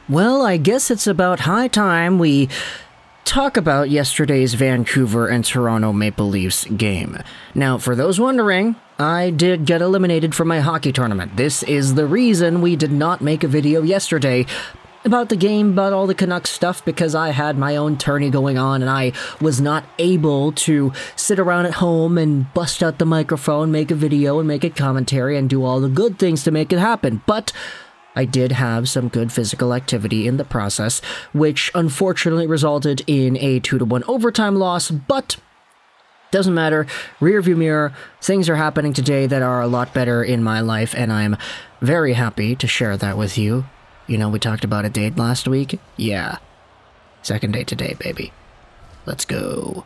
Well, I guess it's about high time we talk about yesterday's Vancouver and Toronto Maple Leafs game. Now, for those wondering, I did get eliminated from my hockey tournament. This is the reason we did not make a video yesterday about the game, about all the Canucks stuff, because I had my own tourney going on and I was not able to sit around at home and bust out the microphone, make a video and make a commentary and do all the good things to make it happen. But I did have some good physical activity in the process, which unfortunately resulted in a 2-1 overtime loss, but doesn't matter. Rearview mirror, things are happening today that are a lot better in my life, and I'm very happy to share that with you. You know, we talked about a date last week? Yeah. Second date today, baby. Let's go.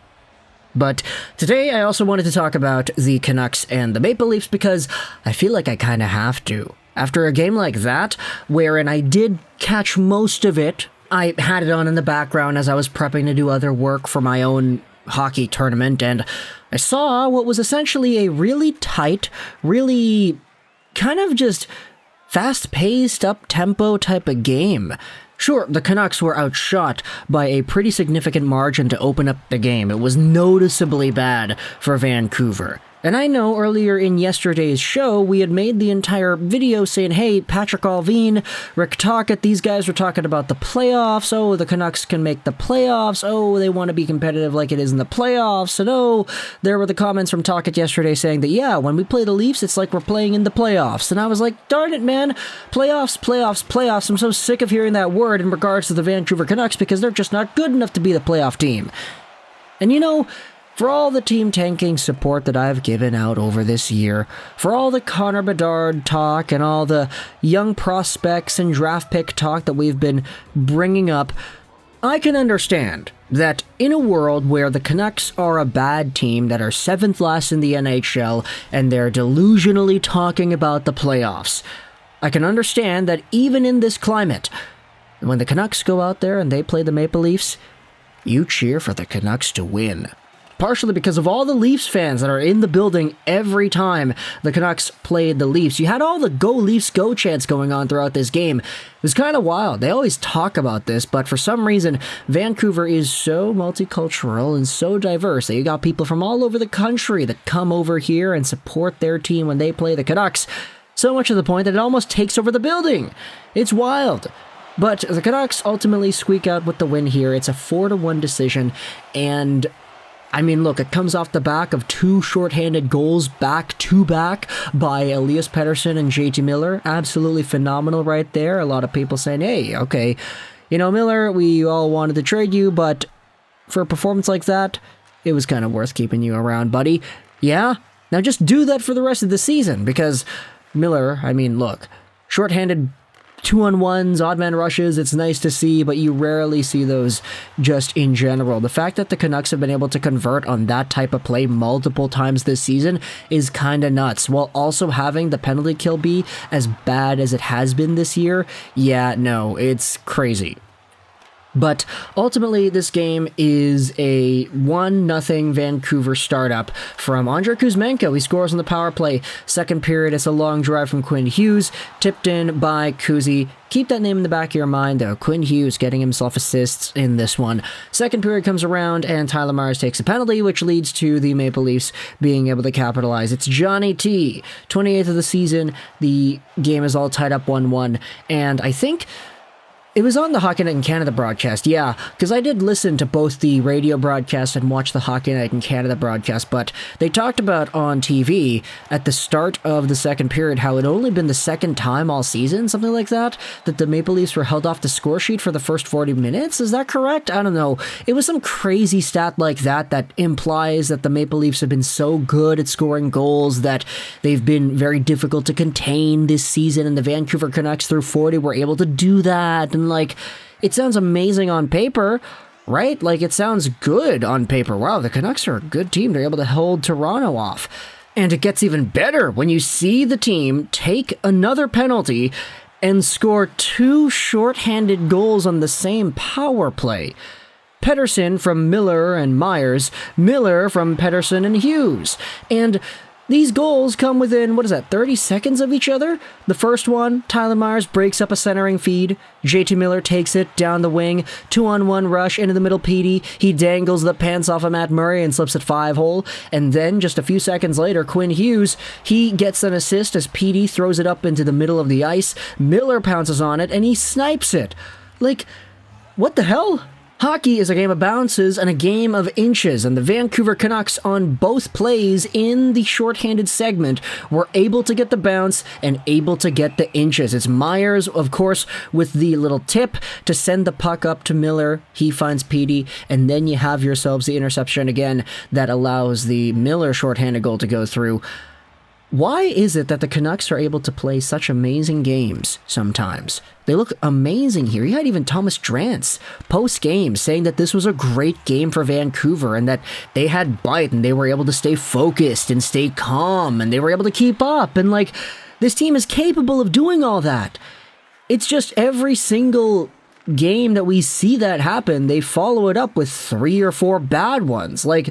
But today I also wanted to talk about the Canucks and the Maple Leafs because I feel like I kind of have to. After a game like that, wherein I did catch most of it, I had it on in the background as I was prepping to do other work for my own hockey tournament, and I saw what was essentially a really tight, really kind of just fast-paced, up-tempo type of game. Sure, the Canucks were outshot by a pretty significant margin to open up the game. It was noticeably bad for Vancouver. And I know earlier in yesterday's show, we had made the entire video saying, hey, Patrick Allvin, Rick Tocchet, these guys were talking about the playoffs. Oh, the Canucks can make the playoffs. Oh, they want to be competitive like it is in the playoffs. And oh, there were the comments from Tocchet yesterday saying that, yeah, when we play the Leafs, it's like we're playing in the playoffs. And I was like, darn it, man. Playoffs, playoffs, playoffs. I'm so sick of hearing that word in regards to the Vancouver Canucks because they're just not good enough to be the playoff team. And you know, for all the team tanking support that I've given out over this year, for all the Connor Bedard talk and all the young prospects and draft pick talk that we've been bringing up, I can understand that in a world where the Canucks are a bad team that are 7th last in the NHL and they're delusionally talking about the playoffs, I can understand that even in this climate, when the Canucks go out there and they play the Maple Leafs, you cheer for the Canucks to win. Partially because of all the Leafs fans that are in the building every time the Canucks played the Leafs. You had all the Go Leafs Go chants going on throughout this game. It was kind of wild. They always talk about this, but for some reason, Vancouver is so multicultural and so diverse that you got people from all over the country that come over here and support their team when they play the Canucks. So much to the point that it almost takes over the building. It's wild. But the Canucks ultimately squeak out with the win here. It's a 4-1 decision, and I mean, look, it comes off the back of 2 shorthanded goals back-to-back by Elias Pettersson and JT Miller. Absolutely phenomenal right there. A lot of people saying, hey, okay, you know, Miller, we all wanted to trade you, but for a performance like that, it was kind of worth keeping you around, buddy. Yeah? Now just do that for the rest of the season, because Miller, I mean, look, shorthanded 2-on-1s, odd man rushes, it's nice to see, but you rarely see those just in general. The fact that the Canucks have been able to convert on that type of play multiple times this season is kind of nuts, while also having the penalty kill be as bad as it has been this year. Yeah, no, it's crazy. But ultimately, this game is a 1-0 Vancouver startup from Andrei Kuzmenko. He scores on the power play. Second period, it's a long drive from Quinn Hughes, tipped in by Kuzi. Keep that name in the back of your mind, though. Quinn Hughes getting himself assists in this one. Second period comes around, and Tyler Myers takes a penalty, which leads to the Maple Leafs being able to capitalize. It's Johnny T, 28th of the season. The game is all tied up 1-1, and I think it was on the Hockey Night in Canada broadcast, yeah, because I did listen to both the radio broadcast and watch the Hockey Night in Canada broadcast, but they talked about on TV at the start of the second period how it only been the second time all season, something like that, that the Maple Leafs were held off the score sheet for the first 40 minutes. Is that correct? I don't know. It was some crazy stat like that that implies that the Maple Leafs have been so good at scoring goals that they've been very difficult to contain this season, and the Vancouver Canucks through 40 were able to do that. And like, it sounds amazing on paper, right? Like, it sounds good on paper. Wow, the Canucks are a good team. They're able to hold Toronto off. And it gets even better when you see the team take another penalty and score 2 shorthanded goals on the same power play. Pettersson from Miller and Myers, Miller from Pettersson and Hughes. And These goals come within, 30 seconds of each other? The first one, Tyler Myers breaks up a centering feed. JT Miller takes it down the wing. 2-on-1 rush into the middle Petey. He dangles the pants off of Matt Murray and slips it 5-hole. And then, just a few seconds later, Quinn Hughes, he gets an assist as Petey throws it up into the middle of the ice. Miller pounces on it, and he snipes it. Like, what the hell? Hockey is a game of bounces and a game of inches, and the Vancouver Canucks on both plays in the shorthanded segment were able to get the bounce and able to get the inches. It's Myers, of course, with the little tip to send the puck up to Miller. He finds Petey, and then you have yourselves the interception again that allows the Miller shorthanded goal to go through. Why is it that the Canucks are able to play such amazing games sometimes? They look amazing here. You had even Thomas Drance post-game saying that this was a great game for Vancouver and that they had bite and they were able to stay focused and stay calm and they were able to keep up. And like, this team is capable of doing all that. It's just every single game that we see that happen, they follow it up with 3 or 4 bad ones. Like,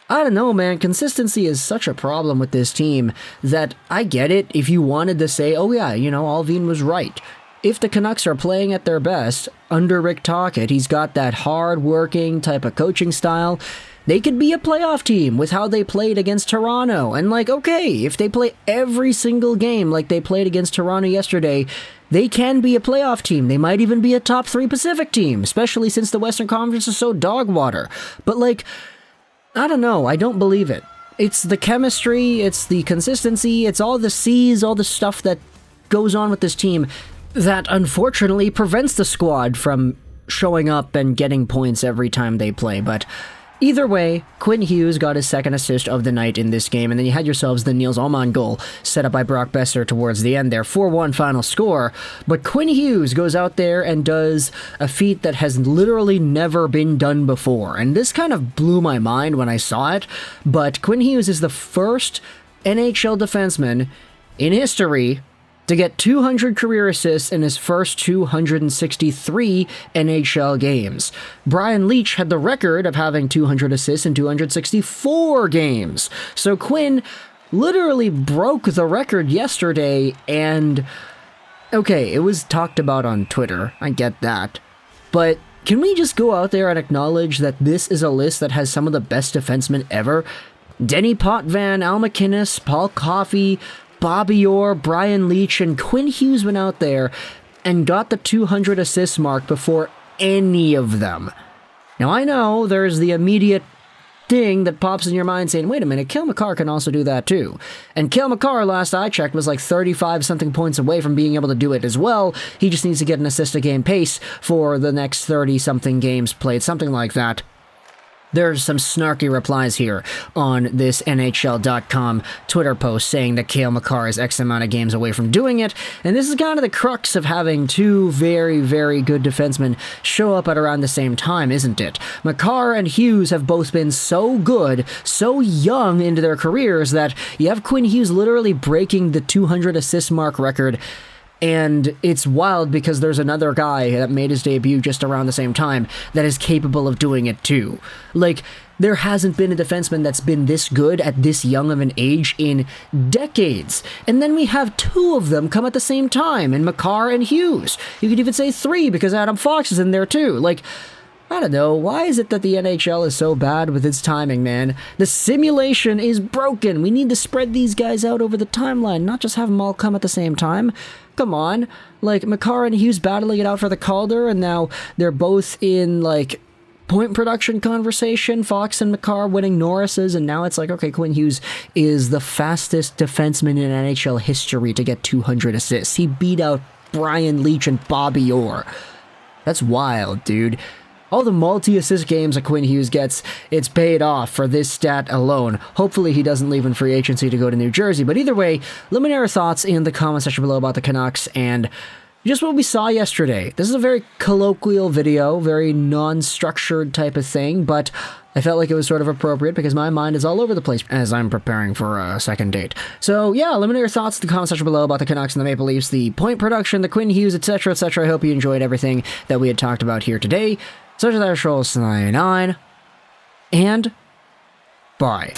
I don't know, man. Consistency is such a problem with this team that I get it if you wanted to say, oh yeah, Alvin was right. If the Canucks are playing at their best under Rick Tocchet, he's got that hard-working type of coaching style, they could be a playoff team with how they played against Toronto. And like, okay, if they play every single game like they played against Toronto yesterday, they can be a playoff team. They might even be a top 3 Pacific team, especially since the Western Conference is so dog water. But like, I don't know. I don't believe it. It's the chemistry, it's the consistency, it's all the C's, all the stuff that goes on with this team that unfortunately prevents the squad from showing up and getting points every time they play. But either way, Quinn Hughes got his second assist of the night in this game, and then you had yourselves the Niels Ullmann goal set up by Brock Besser towards the end there, 4-1 final score. But Quinn Hughes goes out there and does a feat that has literally never been done before, and this kind of blew my mind when I saw it, but Quinn Hughes is the first NHL defenseman in history to get 200 career assists in his first 263 NHL games. Brian Leetch had the record of having 200 assists in 264 games. So Quinn literally broke the record yesterday, and okay, it was talked about on Twitter, I get that, but can we just go out there and acknowledge that this is a list that has some of the best defensemen ever? Denny Potvin, Al MacInnis, Paul Coffey, Bobby Orr, Brian Leetch, and Quinn Hughes went out there and got the 200 assist mark before any of them. Now I know there's the immediate thing that pops in your mind saying, wait a minute, Cale Makar can also do that too. And Cale Makar, last I checked, was like 35-something points away from being able to do it as well. He just needs to get an assist a game pace for the next 30-something games played, something like that. There's some snarky replies here on this NHL.com Twitter post saying that Cale Makar is X amount of games away from doing it, and this is kind of the crux of having two very, very good defensemen show up at around the same time, isn't it? Makar and Hughes have both been so good, so young into their careers that you have Quinn Hughes literally breaking the 200 assist mark record. And it's wild because there's another guy that made his debut just around the same time that is capable of doing it too. Like, there hasn't been a defenseman that's been this good at this young of an age in decades. And then we have two of them come at the same time, in Makar and Hughes. You could even say three because Adam Fox is in there too. Like, I don't know, why is it that the NHL is so bad with its timing, man? The simulation is broken. We need to spread these guys out over the timeline, not just have them all come at the same time. Come on. Like, Makar and Hughes battling it out for the Calder, and now they're both in, like, point production conversation. Fox and Makar winning Norris's, and now it's like, okay, Quinn Hughes is the fastest defenseman in NHL history to get 200 assists. He beat out Brian Leetch and Bobby Orr. That's wild, dude. All the multi-assist games that Quinn Hughes gets, it's paid off for this stat alone. Hopefully he doesn't leave in free agency to go to New Jersey. But either way, let me know your thoughts in the comment section below about the Canucks and just what we saw yesterday. This is a very colloquial video, very non-structured type of thing, but I felt like it was sort of appropriate because my mind is all over the place as I'm preparing for a second date. So yeah, let me know your thoughts in the comment section below about the Canucks and the Maple Leafs, the point production, the Quinn Hughes, etc., etc. I hope you enjoyed everything that we had talked about here today. Such as our show 99, and bye.